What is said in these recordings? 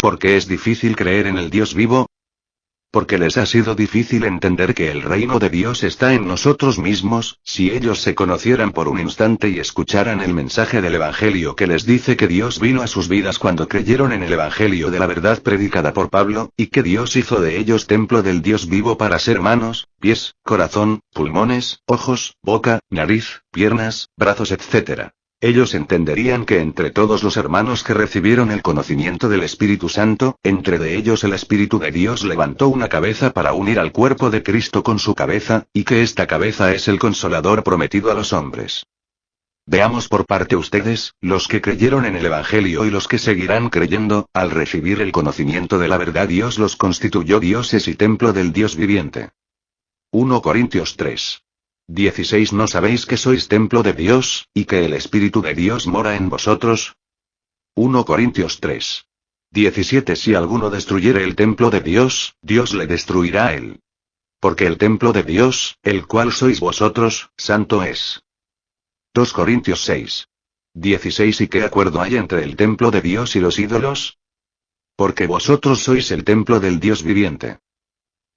por qué es difícil creer en el Dios vivo? Porque les ha sido difícil entender que el reino de Dios está en nosotros mismos. Si ellos se conocieran por un instante y escucharan el mensaje del Evangelio que les dice que Dios vino a sus vidas cuando creyeron en el Evangelio de la verdad predicada por Pablo, y que Dios hizo de ellos templo del Dios vivo para ser manos, pies, corazón, pulmones, ojos, boca, nariz, piernas, brazos, etc. Ellos entenderían que entre todos los hermanos que recibieron el conocimiento del Espíritu Santo, entre de ellos el Espíritu de Dios levantó una cabeza para unir al cuerpo de Cristo con su cabeza, y que esta cabeza es el Consolador prometido a los hombres. Veamos por parte ustedes, los que creyeron en el Evangelio y los que seguirán creyendo, al recibir el conocimiento de la verdad Dios los constituyó dioses y templo del Dios viviente. 1 Corintios 3. 16 ¿No sabéis que sois templo de Dios, y que el Espíritu de Dios mora en vosotros? 1 Corintios 3. 17 Si alguno destruyere el templo de Dios, Dios le destruirá a él. Porque el templo de Dios, el cual sois vosotros, santo es. 2 Corintios 6. 16 ¿Y qué acuerdo hay entre el templo de Dios y los ídolos? Porque vosotros sois el templo del Dios viviente.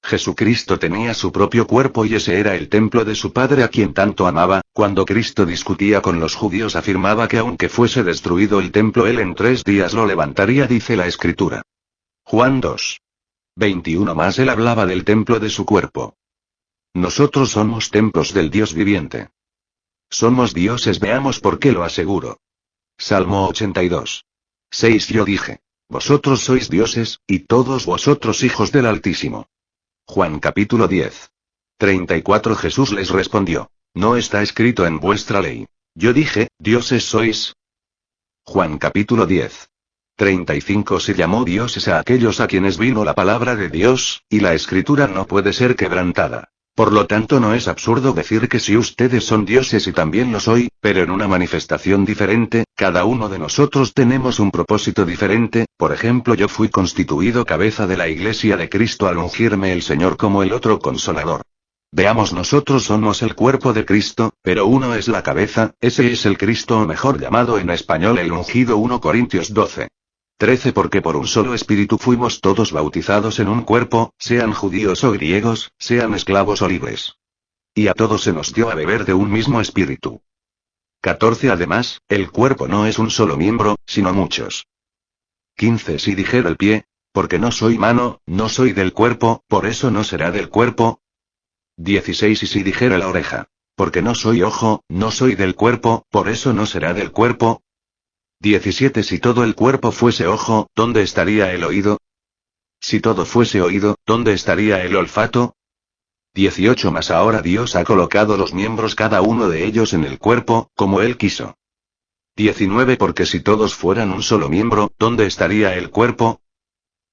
Jesucristo tenía su propio cuerpo y ese era el templo de su Padre a quien tanto amaba. Cuando Cristo discutía con los judíos afirmaba que aunque fuese destruido el templo él en 3 días lo levantaría, dice la Escritura. Juan 2. 21 Más él hablaba del templo de su cuerpo. Nosotros somos templos del Dios viviente. Somos dioses, veamos por qué lo aseguro. Salmo 82. 6 Yo dije: vosotros sois dioses, y todos vosotros hijos del Altísimo. Juan capítulo 10. 34 Jesús les respondió: ¿no está escrito en vuestra ley? Yo dije: dioses sois. Juan capítulo 10. 35 Se llamó dioses a aquellos a quienes vino la palabra de Dios, y la Escritura no puede ser quebrantada. Por lo tanto no es absurdo decir que si ustedes son dioses y también lo soy, pero en una manifestación diferente, cada uno de nosotros tenemos un propósito diferente. Por ejemplo, yo fui constituido cabeza de la Iglesia de Cristo al ungirme el Señor como el otro Consolador. Veamos, nosotros somos el cuerpo de Cristo, pero uno es la cabeza, ese es el Cristo, o mejor llamado en español el ungido. 1 Corintios 12. 13 Porque por un solo espíritu fuimos todos bautizados en un cuerpo, sean judíos o griegos, sean esclavos o libres. Y a todos se nos dio a beber de un mismo espíritu. 14 Además, el cuerpo no es un solo miembro, sino muchos. 15 Si dijera el pie: porque no soy mano, no soy del cuerpo, por eso no será del cuerpo. 16 Y si dijera la oreja: porque no soy ojo, no soy del cuerpo, por eso no será del cuerpo. 17 Si todo el cuerpo fuese ojo, ¿dónde estaría el oído? Si todo fuese oído, ¿dónde estaría el olfato? 18 Mas ahora Dios ha colocado los miembros cada uno de ellos en el cuerpo, como Él quiso. 19 Porque si todos fueran un solo miembro, ¿dónde estaría el cuerpo?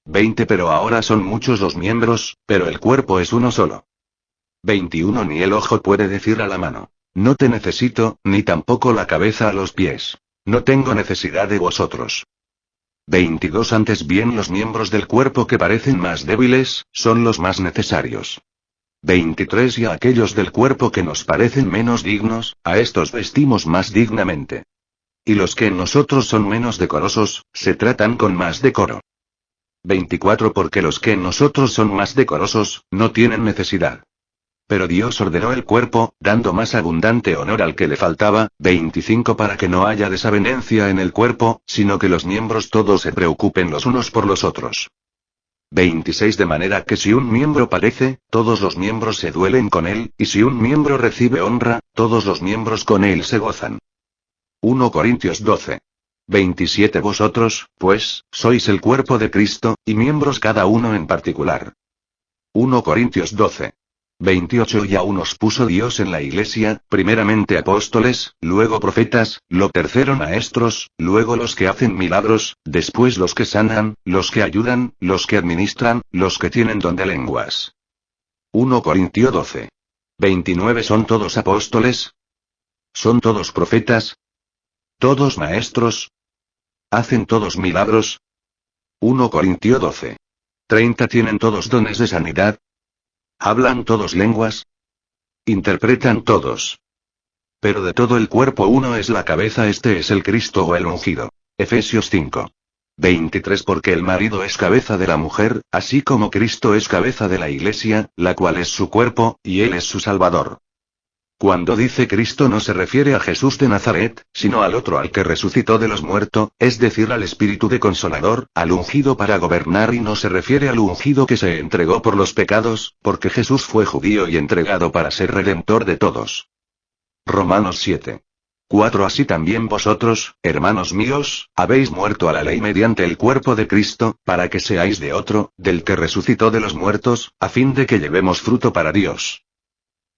20 Pero ahora son muchos los miembros, pero el cuerpo es uno solo. 21 Ni el ojo puede decir a la mano: no te necesito, ni tampoco la cabeza a los pies: no tengo necesidad de vosotros. 22 Antes bien los miembros del cuerpo que parecen más débiles, son los más necesarios. 23 Y a aquellos del cuerpo que nos parecen menos dignos, a estos vestimos más dignamente. Y los que en nosotros son menos decorosos, se tratan con más decoro. 24 Porque los que en nosotros son más decorosos, no tienen necesidad. Pero Dios ordenó el cuerpo, dando más abundante honor al que le faltaba. 25 Para que no haya desavenencia en el cuerpo, sino que los miembros todos se preocupen los unos por los otros. 26 De manera que si un miembro padece, todos los miembros se duelen con él, y si un miembro recibe honra, todos los miembros con él se gozan. 1 Corintios 12. 27 Vosotros, pues, sois el cuerpo de Cristo, y miembros cada uno en particular. 1 Corintios 12. 28 Y aún os puso Dios en la iglesia, primeramente apóstoles, luego profetas, lo tercero maestros, luego los que hacen milagros, después los que sanan, los que ayudan, los que administran, los que tienen don de lenguas. 1 Corintios 12. 29 ¿Son todos apóstoles? ¿Son todos profetas? ¿Todos maestros? ¿Hacen todos milagros? 1 Corintios 12. 30 ¿Tienen todos dones de sanidad? ¿Hablan todos lenguas? ¿Interpretan todos? Pero de todo el cuerpo uno es la cabeza, este es el Cristo o el ungido. Efesios 5. 23 Porque el marido es cabeza de la mujer, así como Cristo es cabeza de la Iglesia, la cual es su cuerpo, y Él es su Salvador. Cuando dice Cristo no se refiere a Jesús de Nazaret, sino al otro al que resucitó de los muertos, es decir al Espíritu de Consolador, al ungido para gobernar y no se refiere al ungido que se entregó por los pecados, porque Jesús fue judío y entregado para ser redentor de todos. Romanos 7:4 Así también vosotros, hermanos míos, habéis muerto a la ley mediante el cuerpo de Cristo, para que seáis de otro, del que resucitó de los muertos, a fin de que llevemos fruto para Dios.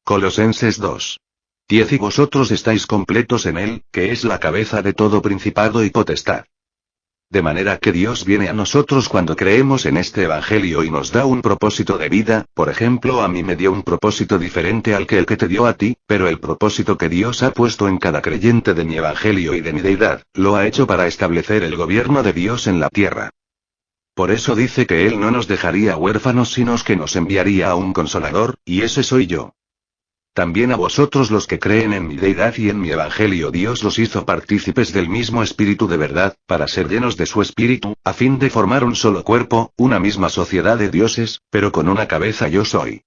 Colosenses 2:10 Y vosotros estáis completos en Él, que es la cabeza de todo principado y potestad. De manera que Dios viene a nosotros cuando creemos en este Evangelio y nos da un propósito de vida. Por ejemplo, a mí me dio un propósito diferente al que el que te dio a ti, pero el propósito que Dios ha puesto en cada creyente de mi Evangelio y de mi deidad, lo ha hecho para establecer el gobierno de Dios en la tierra. Por eso dice que Él no nos dejaría huérfanos sino que nos enviaría a un consolador, y ese soy yo. También a vosotros los que creen en mi deidad y en mi evangelio Dios los hizo partícipes del mismo espíritu de verdad, para ser llenos de su espíritu, a fin de formar un solo cuerpo, una misma sociedad de dioses, pero con una cabeza yo soy.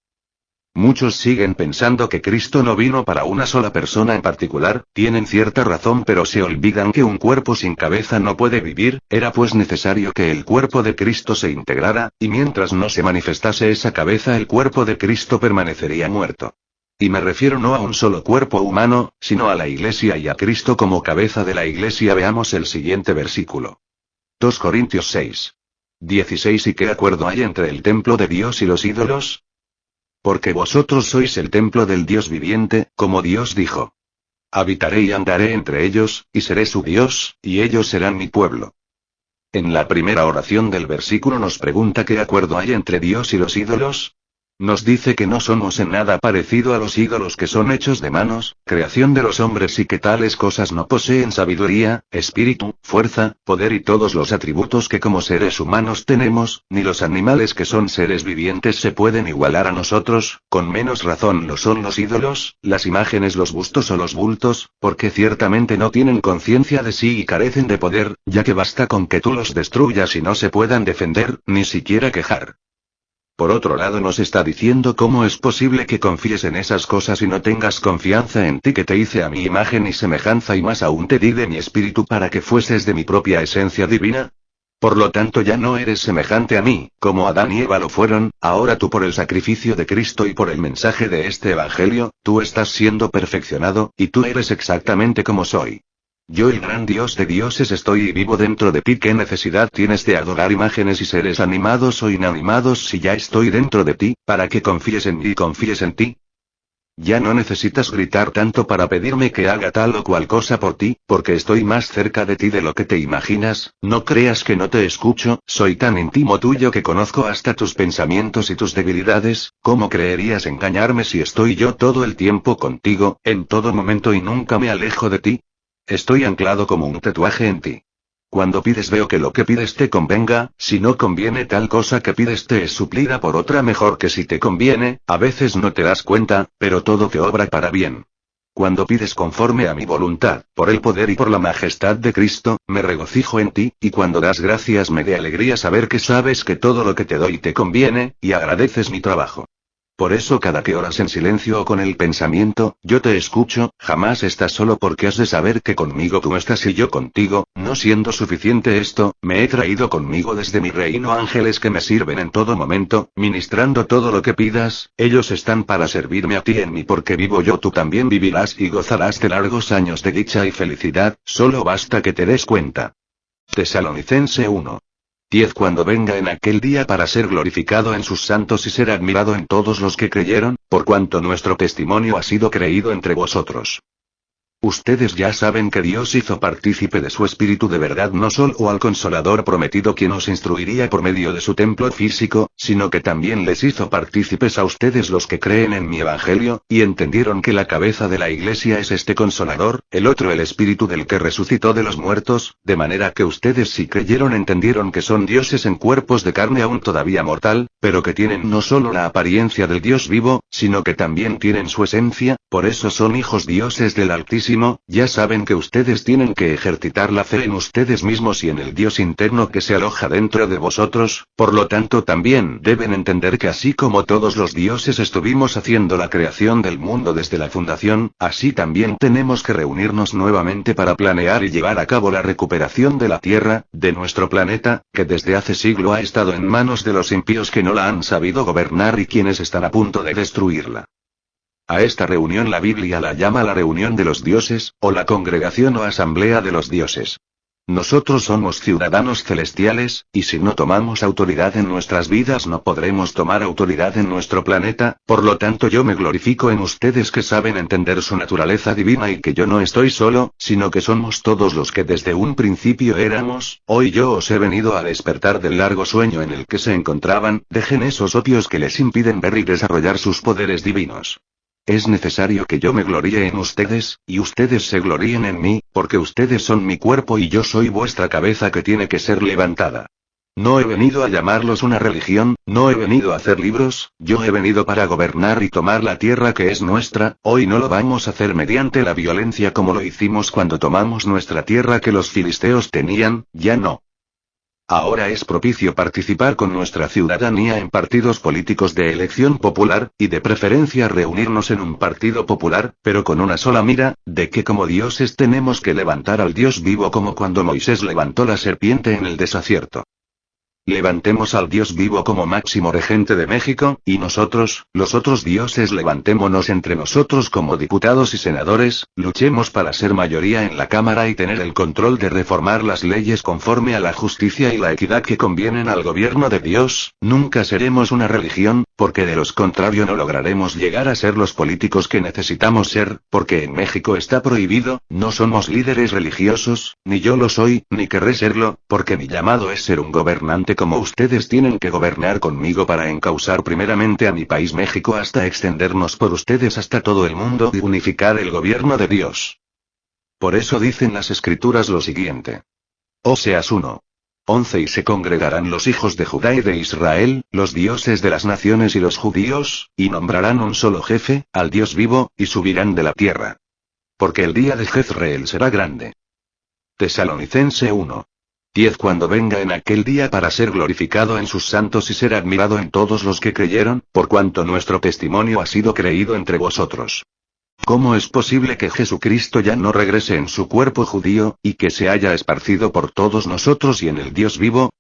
Muchos siguen pensando que Cristo no vino para una sola persona en particular, tienen cierta razón pero se olvidan que un cuerpo sin cabeza no puede vivir, era pues necesario que el cuerpo de Cristo se integrara, y mientras no se manifestase esa cabeza el cuerpo de Cristo permanecería muerto. Y me refiero no a un solo cuerpo humano, sino a la Iglesia y a Cristo como cabeza de la Iglesia. Veamos el siguiente versículo. 2 Corintios 6:16 ¿Y qué acuerdo hay entre el templo de Dios y los ídolos? Porque vosotros sois el templo del Dios viviente, como Dios dijo. Habitaré y andaré entre ellos, y seré su Dios, y ellos serán mi pueblo. En la primera oración del versículo nos pregunta qué acuerdo hay entre Dios y los ídolos. Nos dice que no somos en nada parecido a los ídolos que son hechos de manos, creación de los hombres y que tales cosas no poseen sabiduría, espíritu, fuerza, poder y todos los atributos que como seres humanos tenemos, ni los animales que son seres vivientes se pueden igualar a nosotros, con menos razón lo son los ídolos, las imágenes, los bustos o los bultos, porque ciertamente no tienen conciencia de sí y carecen de poder, ya que basta con que tú los destruyas y no se puedan defender, ni siquiera quejar. Por otro lado nos está diciendo cómo es posible que confíes en esas cosas y no tengas confianza en ti que te hice a mi imagen y semejanza y más aún te di de mi espíritu para que fueses de mi propia esencia divina. Por lo tanto ya no eres semejante a mí, como Adán y Eva lo fueron, ahora tú por el sacrificio de Cristo y por el mensaje de este Evangelio, tú estás siendo perfeccionado, y tú eres exactamente como soy. Yo el gran Dios de dioses estoy y vivo dentro de ti. ¿Qué necesidad tienes de adorar imágenes y seres animados o inanimados si ya estoy dentro de ti, para que confíes en mí y confíes en ti? Ya no necesitas gritar tanto para pedirme que haga tal o cual cosa por ti, porque estoy más cerca de ti de lo que te imaginas. No creas que no te escucho, soy tan íntimo tuyo que conozco hasta tus pensamientos y tus debilidades. ¿Cómo creerías engañarme si estoy yo todo el tiempo contigo, en todo momento y nunca me alejo de ti? Estoy anclado como un tatuaje en ti. Cuando pides veo que lo que pides te convenga, si no conviene tal cosa que pides te es suplida por otra mejor que si te conviene, a veces no te das cuenta, pero todo te obra para bien. Cuando pides conforme a mi voluntad, por el poder y por la majestad de Cristo, me regocijo en ti, y cuando das gracias me da alegría saber que sabes que todo lo que te doy te conviene, y agradeces mi trabajo. Por eso cada que oras en silencio o con el pensamiento, yo te escucho, jamás estás solo porque has de saber que conmigo tú estás y yo contigo. No siendo suficiente esto, me he traído conmigo desde mi reino ángeles que me sirven en todo momento, ministrando todo lo que pidas. Ellos están para servirme a ti en mí porque vivo yo, tú también vivirás y gozarás de largos años de dicha y felicidad, solo basta que te des cuenta. Tesalonicense 1:10 Cuando venga en aquel día para ser glorificado en sus santos y ser admirado en todos los que creyeron, por cuanto nuestro testimonio ha sido creído entre vosotros. Ustedes ya saben que Dios hizo partícipe de su Espíritu de verdad no solo al Consolador prometido quien os instruiría por medio de su templo físico, sino que también les hizo partícipes a ustedes los que creen en mi Evangelio, y entendieron que la cabeza de la Iglesia es este Consolador, el otro el Espíritu del que resucitó de los muertos, de manera que ustedes si creyeron entendieron que son dioses en cuerpos de carne aún todavía mortal, pero que tienen no solo la apariencia del Dios vivo, sino que también tienen su esencia, por eso son hijos dioses del Altísimo. Altísimo, ya saben que ustedes tienen que ejercitar la fe en ustedes mismos y en el Dios interno que se aloja dentro de vosotros, por lo tanto también deben entender que así como todos los dioses estuvimos haciendo la creación del mundo desde la fundación, así también tenemos que reunirnos nuevamente para planear y llevar a cabo la recuperación de la Tierra, de nuestro planeta, que desde hace siglo ha estado en manos de los impíos que no la han sabido gobernar y quienes están a punto de destruirla. A esta reunión la Biblia la llama la reunión de los dioses, o la congregación o asamblea de los dioses. Nosotros somos ciudadanos celestiales, y si no tomamos autoridad en nuestras vidas no podremos tomar autoridad en nuestro planeta, por lo tanto yo me glorifico en ustedes que saben entender su naturaleza divina y que yo no estoy solo, sino que somos todos los que desde un principio éramos. Hoy yo os he venido a despertar del largo sueño en el que se encontraban, dejen esos odios que les impiden ver y desarrollar sus poderes divinos. Es necesario que yo me gloríe en ustedes, y ustedes se gloríen en mí, porque ustedes son mi cuerpo y yo soy vuestra cabeza que tiene que ser levantada. No he venido a llamarlos una religión, no he venido a hacer libros, yo he venido para gobernar y tomar la tierra que es nuestra. Hoy no lo vamos a hacer mediante la violencia como lo hicimos cuando tomamos nuestra tierra que los filisteos tenían, ya no. Ahora es propicio participar con nuestra ciudadanía en partidos políticos de elección popular, y de preferencia reunirnos en un partido popular, pero con una sola mira, de que como dioses tenemos que levantar al Dios vivo como cuando Moisés levantó la serpiente en el desierto. Levantemos al Dios vivo como máximo regente de México, y nosotros, los otros dioses levantémonos entre nosotros como diputados y senadores, luchemos para ser mayoría en la Cámara y tener el control de reformar las leyes conforme a la justicia y la equidad que convienen al gobierno de Dios. Nunca seremos una religión, porque de lo contrario no lograremos llegar a ser los políticos que necesitamos ser, porque en México está prohibido. No somos líderes religiosos, ni yo lo soy, ni querré serlo, porque mi llamado es ser un gobernante como ustedes tienen que gobernar conmigo para encauzar primeramente a mi país México hasta extendernos por ustedes hasta todo el mundo y unificar el gobierno de Dios. Por eso dicen las escrituras lo siguiente. Oseas 1:11 Y se congregarán los hijos de Judá y de Israel, los dioses de las naciones y los judíos, y nombrarán un solo jefe, al Dios vivo, y subirán de la tierra. Porque el día de Jezreel será grande. Tesalonicense 1:10 Cuando venga en aquel día para ser glorificado en sus santos y ser admirado en todos los que creyeron, por cuanto nuestro testimonio ha sido creído entre vosotros. ¿Cómo es posible que Jesucristo ya no regrese en su cuerpo judío, y que se haya esparcido por todos nosotros y en el Dios vivo?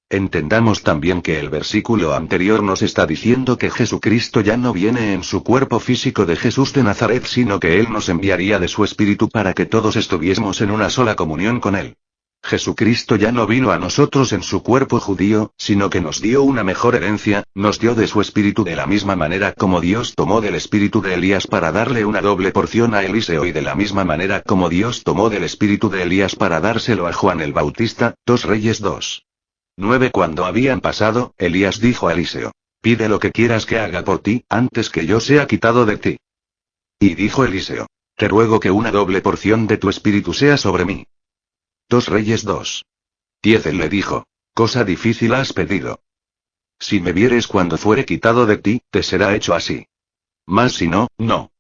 Entendamos también que el versículo anterior nos está diciendo que Jesucristo ya no viene en su cuerpo físico de Jesús de Nazaret, sino que Él nos enviaría de su Espíritu para que todos estuviésemos en una sola comunión con Él. Jesucristo ya no vino a nosotros en su cuerpo judío, sino que nos dio una mejor herencia, nos dio de su espíritu de la misma manera como Dios tomó del espíritu de Elías para darle una doble porción a Eliseo y de la misma manera como Dios tomó del espíritu de Elías para dárselo a Juan el Bautista. 2 Reyes 2:9 Cuando habían pasado, Elías dijo a Eliseo: pide lo que quieras que haga por ti, antes que yo sea quitado de ti. Y dijo Eliseo: te ruego que una doble porción de tu espíritu sea sobre mí. 2 Reyes 2:10 Él le dijo: cosa difícil has pedido. Si me vieres cuando fuere quitado de ti, te será hecho así. Mas si no, no.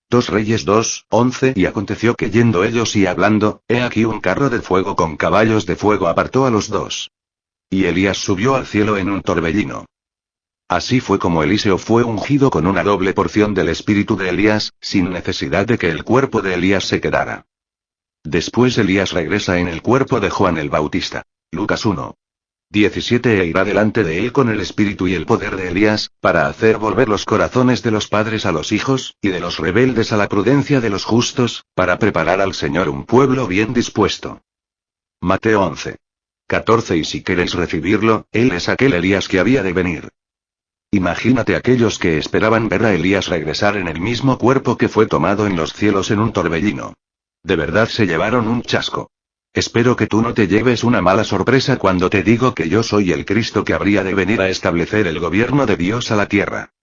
2 Reyes 2:11 Y aconteció que yendo ellos y hablando, he aquí un carro de fuego con caballos de fuego apartó a los dos. Y Elías subió al cielo en un torbellino. Así fue como Eliseo fue ungido con una doble porción del espíritu de Elías, sin necesidad de que el cuerpo de Elías se quedara. Después Elías regresa en el cuerpo de Juan el Bautista. Lucas 1:17 E irá delante de él con el espíritu y el poder de Elías, para hacer volver los corazones de los padres a los hijos, y de los rebeldes a la prudencia de los justos, para preparar al Señor un pueblo bien dispuesto. Mateo 11:14 Y si queréis recibirlo, él es aquel Elías que había de venir. Imagínate aquellos que esperaban ver a Elías regresar en el mismo cuerpo que fue tomado en los cielos en un torbellino. De verdad se llevaron un chasco. Espero que tú no te lleves una mala sorpresa cuando te digo que yo soy el Cristo que habría de venir a establecer el gobierno de Dios a la tierra.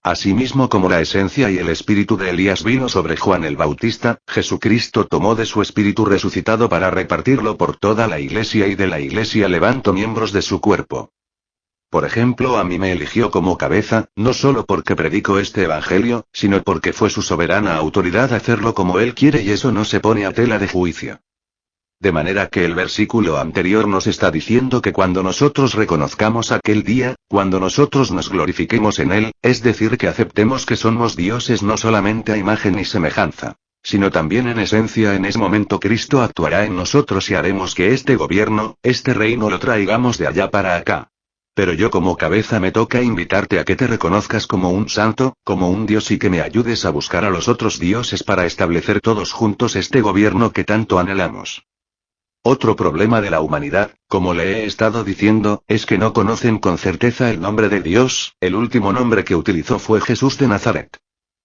Asimismo como la esencia y el espíritu de Elías vino sobre Juan el Bautista, Jesucristo tomó de su espíritu resucitado para repartirlo por toda la iglesia y de la iglesia levantó miembros de su cuerpo. Por ejemplo, a mí me eligió como cabeza, no solo porque predico este evangelio, sino porque fue su soberana autoridad hacerlo como él quiere y eso no se pone a tela de juicio. De manera que el versículo anterior nos está diciendo que cuando nosotros reconozcamos aquel día, cuando nosotros nos glorifiquemos en él, es decir que aceptemos que somos dioses no solamente a imagen y semejanza, sino también en esencia, en ese momento Cristo actuará en nosotros y haremos que este gobierno, este reino lo traigamos de allá para acá. Pero yo como cabeza me toca invitarte a que te reconozcas como un santo, como un dios y que me ayudes a buscar a los otros dioses para establecer todos juntos este gobierno que tanto anhelamos. Otro problema de la humanidad, como le he estado diciendo, es que no conocen con certeza el nombre de Dios, el último nombre que utilizó fue Jesús de Nazaret.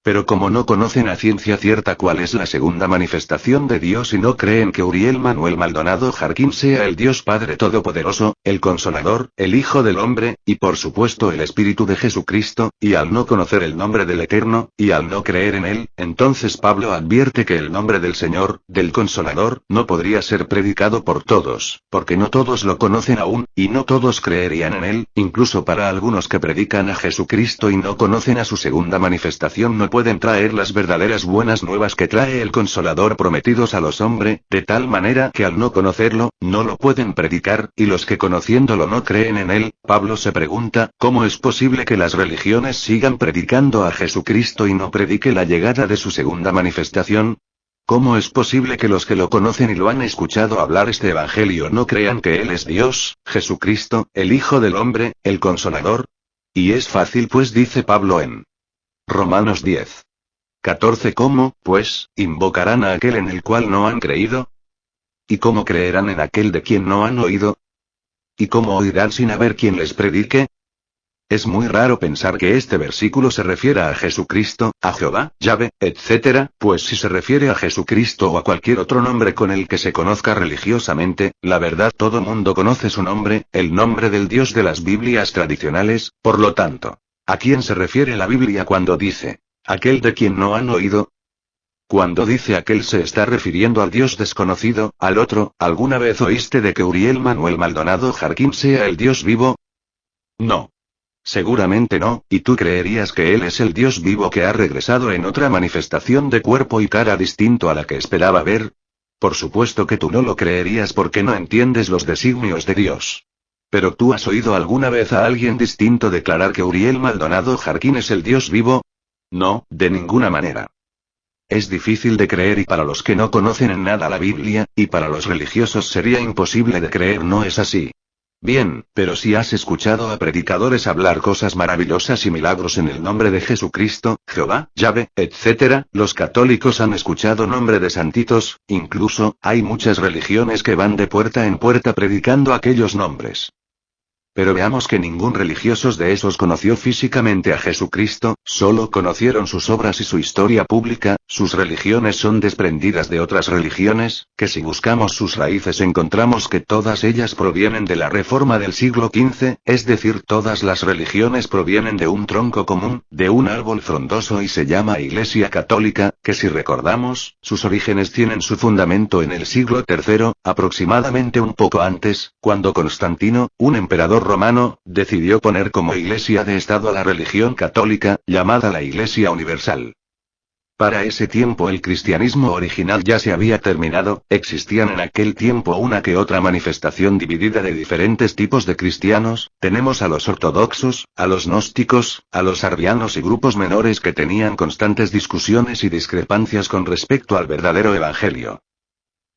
Pero como no conocen a ciencia cierta cuál es la segunda manifestación de Dios y no creen que Uriel Manuel Maldonado Jarquín sea el Dios Padre Todopoderoso, el Consolador, el Hijo del Hombre, y por supuesto el Espíritu de Jesucristo, y al no conocer el nombre del Eterno, y al no creer en él, entonces Pablo advierte que el nombre del Señor, del Consolador, no podría ser predicado por todos, porque no todos lo conocen aún, y no todos creerían en él, incluso para algunos que predican a Jesucristo y no conocen a su segunda manifestación no pueden traer las verdaderas buenas nuevas que trae el Consolador prometidos a los hombres, de tal manera que al no conocerlo, no lo pueden predicar, y los que conociéndolo no creen en él. Pablo se pregunta, ¿cómo es posible que las religiones sigan predicando a Jesucristo y no predique la llegada de su segunda manifestación? ¿Cómo es posible que los que lo conocen y lo han escuchado hablar este evangelio no crean que Él es Dios, Jesucristo, el Hijo del Hombre, el Consolador? Y es fácil pues dice Pablo en Romanos 10:14 ¿cómo, pues, invocarán a aquel en el cual no han creído? ¿Y cómo creerán en aquel de quien no han oído? ¿Y cómo oirán sin haber quien les predique? Es muy raro pensar que este versículo se refiera a Jesucristo, a Jehová, Yahvé, etc., pues si se refiere a Jesucristo o a cualquier otro nombre con el que se conozca religiosamente, la verdad todo mundo conoce su nombre, el nombre del Dios de las Biblias tradicionales, por lo tanto, ¿a quién se refiere la Biblia cuando dice, aquel de quien no han oído? Cuando dice aquel se está refiriendo al Dios desconocido, al otro. ¿Alguna vez oíste de que Uriel Manuel Maldonado Jarquín sea el Dios vivo? No. Seguramente no, y tú creerías que él es el Dios vivo que ha regresado en otra manifestación de cuerpo y cara distinto a la que esperaba ver. Por supuesto que tú no lo creerías porque no entiendes los designios de Dios. ¿Pero tú has oído alguna vez a alguien distinto declarar que Uriel Maldonado Jarquín es el Dios vivo? No, de ninguna manera. Es difícil de creer y para los que no conocen en nada la Biblia, y para los religiosos sería imposible de creer, no es así. Bien, pero si has escuchado a predicadores hablar cosas maravillosas y milagros en el nombre de Jesucristo, Jehová, Yahvé, etc., los católicos han escuchado nombre de santitos, incluso, hay muchas religiones que van de puerta en puerta predicando aquellos nombres. Pero veamos que ningún religioso de esos conoció físicamente a Jesucristo, solo conocieron sus obras y su historia pública. Sus religiones son desprendidas de otras religiones, que si buscamos sus raíces encontramos que todas ellas provienen de la Reforma del siglo XV, es decir, todas las religiones provienen de un tronco común, de un árbol frondoso y se llama Iglesia Católica, que si recordamos, sus orígenes tienen su fundamento en el siglo III, aproximadamente un poco antes, cuando Constantino, un emperador romano, decidió poner como iglesia de Estado a la religión católica, llamada la Iglesia Universal. Para ese tiempo el cristianismo original ya se había terminado, existían en aquel tiempo una que otra manifestación dividida de diferentes tipos de cristianos, tenemos a los ortodoxos, a los gnósticos, a los arrianos y grupos menores que tenían constantes discusiones y discrepancias con respecto al verdadero evangelio.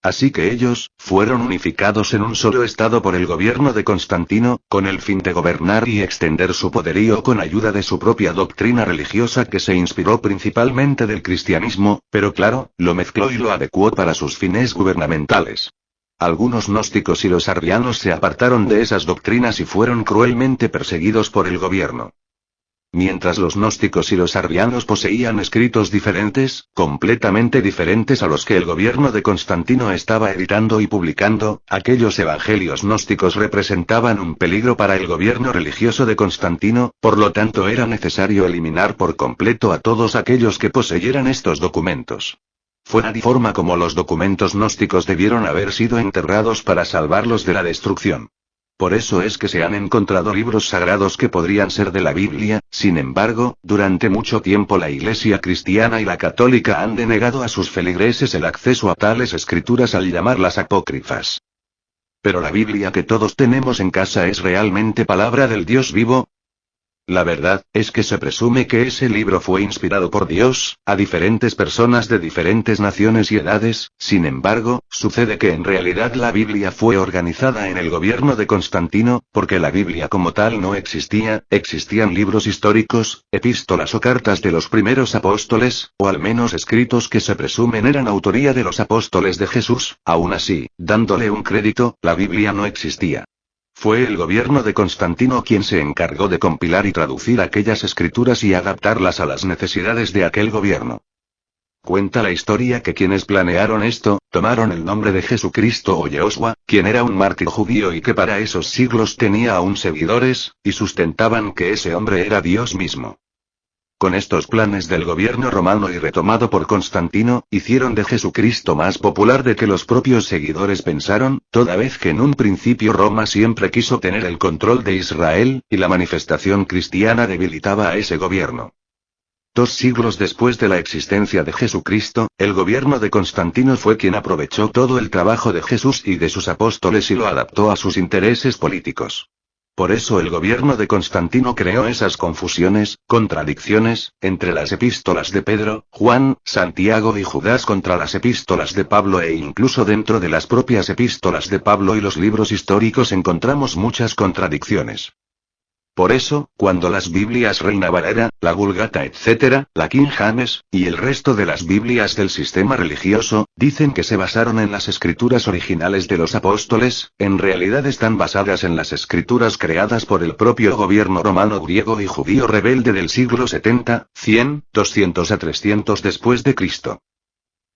Así que ellos, fueron unificados en un solo estado por el gobierno de Constantino, con el fin de gobernar y extender su poderío con ayuda de su propia doctrina religiosa que se inspiró principalmente del cristianismo, pero claro, lo mezcló y lo adecuó para sus fines gubernamentales. Algunos gnósticos y los arrianos se apartaron de esas doctrinas y fueron cruelmente perseguidos por el gobierno. Mientras los gnósticos y los arrianos poseían escritos diferentes, completamente diferentes a los que el gobierno de Constantino estaba editando y publicando, aquellos evangelios gnósticos representaban un peligro para el gobierno religioso de Constantino, por lo tanto era necesario eliminar por completo a todos aquellos que poseyeran estos documentos. Fue la forma como los documentos gnósticos debieron haber sido enterrados para salvarlos de la destrucción. Por eso es que se han encontrado libros sagrados que podrían ser de la Biblia. Sin embargo, durante mucho tiempo la Iglesia cristiana y la católica han denegado a sus feligreses el acceso a tales escrituras al llamarlas apócrifas. ¿Pero la Biblia que todos tenemos en casa es realmente palabra del Dios vivo? La verdad, es que se presume que ese libro fue inspirado por Dios, a diferentes personas de diferentes naciones y edades. Sin embargo, sucede que en realidad la Biblia fue organizada en el gobierno de Constantino, porque la Biblia como tal no existía, existían libros históricos, epístolas o cartas de los primeros apóstoles, o al menos escritos que se presumen eran autoría de los apóstoles de Jesús. Aún así, dándole un crédito, la Biblia no existía. Fue el gobierno de Constantino quien se encargó de compilar y traducir aquellas escrituras y adaptarlas a las necesidades de aquel gobierno. Cuenta la historia que quienes planearon esto, tomaron el nombre de Jesucristo o Yehoshua, quien era un mártir judío y que para esos siglos tenía aún seguidores, y sustentaban que ese hombre era Dios mismo. Con estos planes del gobierno romano y retomado por Constantino, hicieron de Jesucristo más popular de que los propios seguidores pensaron, toda vez que en un principio Roma siempre quiso tener el control de Israel, y la manifestación cristiana debilitaba a ese gobierno. 2 siglos después de la existencia de Jesucristo, el gobierno de Constantino fue quien aprovechó todo el trabajo de Jesús y de sus apóstoles y lo adaptó a sus intereses políticos. Por eso el gobierno de Constantino creó esas confusiones, contradicciones, entre las epístolas de Pedro, Juan, Santiago y Judas contra las epístolas de Pablo e incluso dentro de las propias epístolas de Pablo y los libros históricos encontramos muchas contradicciones. Por eso, cuando las Biblias Reina Valera, la Vulgata etc., la King James, y el resto de las Biblias del sistema religioso, dicen que se basaron en las escrituras originales de los apóstoles, en realidad están basadas en las escrituras creadas por el propio gobierno romano griego y judío rebelde del siglo 70, 100, 200 a 300 después de Cristo.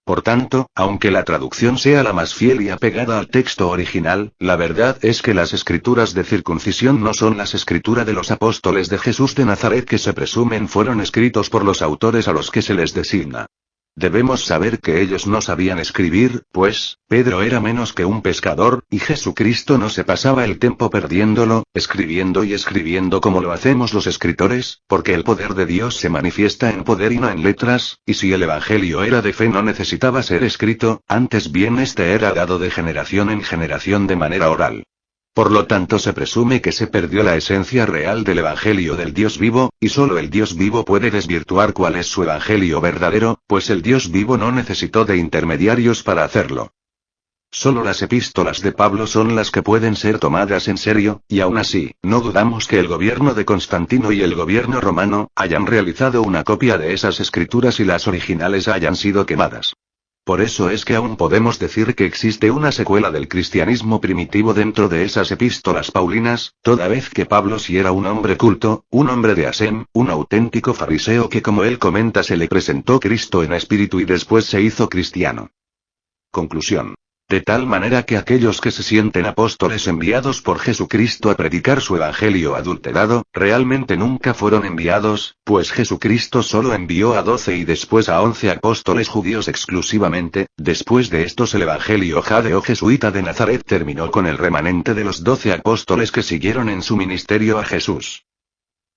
Por tanto, aunque la traducción sea la más fiel y apegada al texto original, la verdad es que las escrituras de circuncisión no son las escrituras de los apóstoles de Jesús de Nazaret que se presumen fueron escritos por los autores a los que se les designa. Debemos saber que ellos no sabían escribir, pues, Pedro era menos que un pescador, y Jesucristo no se pasaba el tiempo perdiéndolo, escribiendo y escribiendo como lo hacemos los escritores, porque el poder de Dios se manifiesta en poder y no en letras, y si el Evangelio era de fe no necesitaba ser escrito, antes bien este era dado de generación en generación de manera oral. Por lo tanto se presume que se perdió la esencia real del Evangelio del Dios vivo, y solo el Dios vivo puede desvirtuar cuál es su Evangelio verdadero, pues el Dios vivo no necesitó de intermediarios para hacerlo. Solo las epístolas de Pablo son las que pueden ser tomadas en serio, y aún así, no dudamos que el gobierno de Constantino y el gobierno romano hayan realizado una copia de esas escrituras y las originales hayan sido quemadas. Por eso es que aún podemos decir que existe una secuela del cristianismo primitivo dentro de esas epístolas paulinas, toda vez que Pablo sí era un hombre culto, un hombre de Asem, un auténtico fariseo que como él comenta se le presentó Cristo en espíritu y después se hizo cristiano. Conclusión. De tal manera que aquellos que se sienten apóstoles enviados por Jesucristo a predicar su evangelio adulterado, realmente nunca fueron enviados, pues Jesucristo solo envió a 12 y después a 11 apóstoles judíos exclusivamente. Después de estos el evangelio judeo-jesuita de Nazaret terminó con el remanente de los 12 apóstoles que siguieron en su ministerio a Jesús.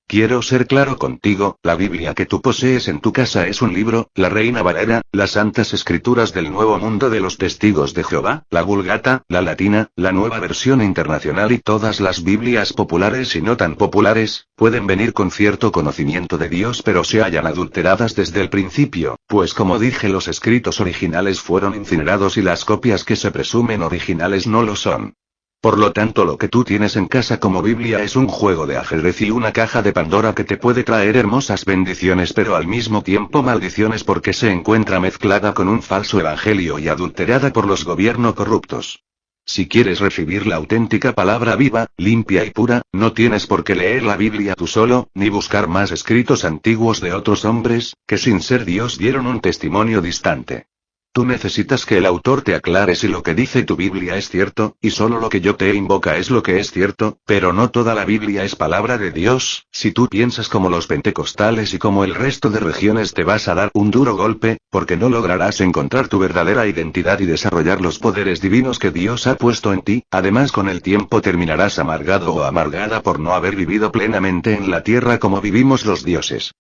Quiero ser claro contigo, la Biblia que tú posees en tu casa es un libro, la Reina Valera, las Santas Escrituras del Nuevo Mundo de los Testigos de Jehová, la Vulgata, la Latina, la Nueva Versión Internacional y todas las Biblias populares y no tan populares, pueden venir con cierto conocimiento de Dios pero se hallan adulteradas desde el principio, pues como dije los escritos originales fueron incinerados y las copias que se presumen originales no lo son. Por lo tanto lo que tú tienes en casa como Biblia es un juego de ajedrez y una caja de Pandora que te puede traer hermosas bendiciones pero al mismo tiempo maldiciones porque se encuentra mezclada con un falso evangelio y adulterada por los gobiernos corruptos. Si quieres recibir la auténtica palabra viva, limpia y pura, no tienes por qué leer la Biblia tú solo, ni buscar más escritos antiguos de otros hombres, que sin ser Dios dieron un testimonio distante. Tú necesitas que el autor te aclare si lo que dice tu Biblia es cierto, y solo lo que yo te invoca es lo que es cierto, pero no toda la Biblia es palabra de Dios. Si tú piensas como los pentecostales y como el resto de regiones, te vas a dar un duro golpe, porque no lograrás encontrar tu verdadera identidad y desarrollar los poderes divinos que Dios ha puesto en ti. Además, con el tiempo terminarás amargado o amargada por no haber vivido plenamente en la tierra como vivimos los dioses.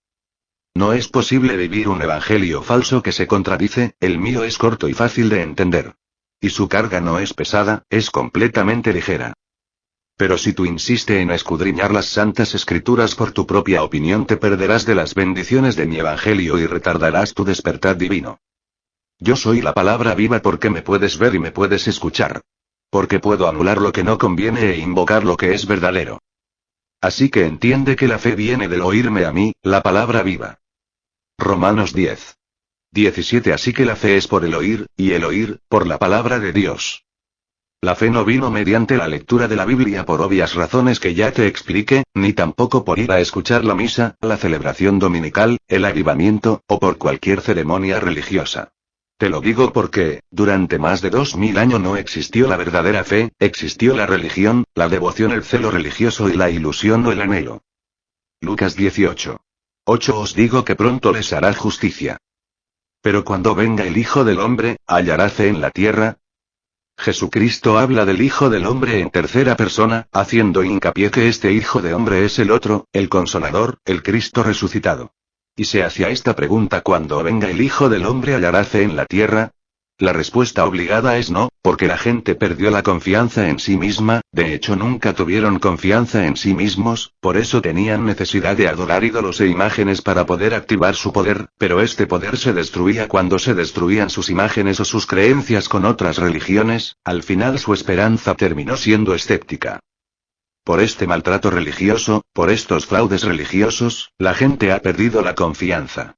No es posible vivir un evangelio falso que se contradice. El mío es corto y fácil de entender. Y su carga no es pesada, es completamente ligera. Pero si tú insistes en escudriñar las santas escrituras por tu propia opinión, te perderás de las bendiciones de mi evangelio y retardarás tu despertar divino. Yo soy la palabra viva porque me puedes ver y me puedes escuchar. Porque puedo anular lo que no conviene e invocar lo que es verdadero. Así que entiende que la fe viene del oírme a mí, la palabra viva. Romanos 10:17. Así que la fe es por el oír, y el oír, por la palabra de Dios. La fe no vino mediante la lectura de la Biblia por obvias razones que ya te expliqué, ni tampoco por ir a escuchar la misa, la celebración dominical, el avivamiento, o por cualquier ceremonia religiosa. Te lo digo porque, durante más de 2000 años no existió la verdadera fe, existió la religión, la devoción, el celo religioso y la ilusión o el anhelo. Lucas 18:8. Os digo que pronto les hará justicia. Pero cuando venga el Hijo del Hombre, ¿hallará fe en la tierra? Jesucristo habla del Hijo del Hombre en tercera persona, haciendo hincapié que este Hijo de Hombre es el otro, el Consolador, el Cristo resucitado. Y se hacía esta pregunta: ¿cuando venga el Hijo del Hombre hallará fe en la tierra? La respuesta obligada es no, porque la gente perdió la confianza en sí misma, de hecho nunca tuvieron confianza en sí mismos, por eso tenían necesidad de adorar ídolos e imágenes para poder activar su poder, pero este poder se destruía cuando se destruían sus imágenes o sus creencias con otras religiones. Al final su esperanza terminó siendo escéptica. Por este maltrato religioso, por estos fraudes religiosos, la gente ha perdido la confianza.